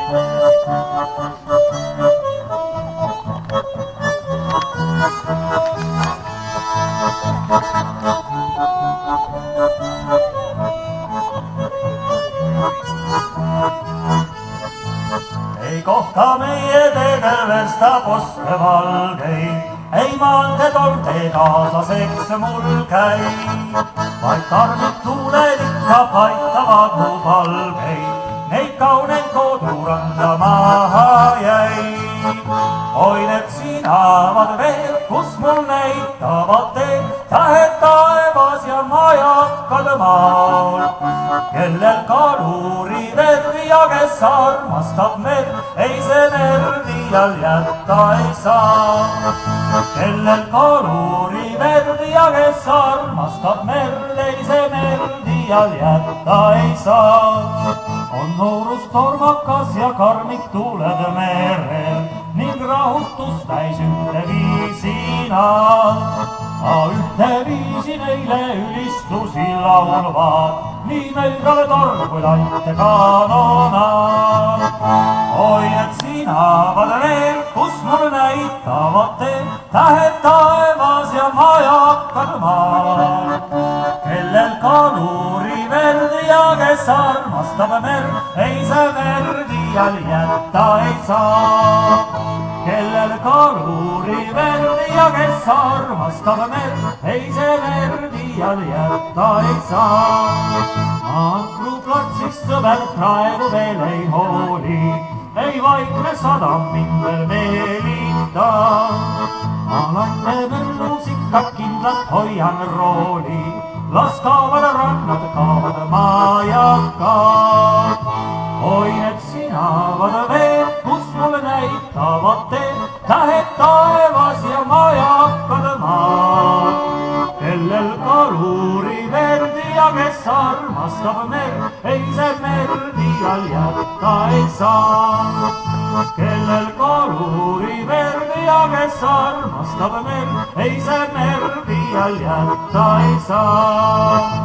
Ei kohta meie teedel versta posse valgeid, ei maanteed olde kaaslaseks mul käib, vaid karmid tuuled ikka paitavad mu palgeid, neid kauneid koduranda maha jäi. Oi need sinavad veel, kus mul näitavad teed, tähed taevas ja majakad maal, kellel kaluri verd ja kes armastab merd, ei see merd iial jätta ei saa. Kellel kaluri verd ja kes armastab merd, ei see merd iial jätta ei saa. On noorus tormakas ja karmid tuuled merel ning rahutust täis ühteviisi nad. Ma ühteviisi neile ülistusi laulvad, nii möödrale torm kui laite kanonad. Oi need sinavad veel, kus mul näitavad teed, tähed taevas ja majakad maal, kellel kaluri verd ja kes armastab merd, ei see merd iial jätta ei saa. Kellel kaluri verd ja kes armastab merd, ei see merd iial jätta ei saa. Ankruplatsist sõber praegu veel ei hooli, ei vaikne sadam mind veel meelita. Ma laite mölus ikka kindlalt hoian rooli, las kaovad rannad, kaovad majakad. Oi need sinavad veel, kus mulle näitavad teed, tähed taevas ja majakad maal, kellel kaluri verd ja kes armastab merd, ei see merd iial jätta ei saa. Kellel kaluri verd ja kes armastab merd, ei see merd iial jätta ei saa.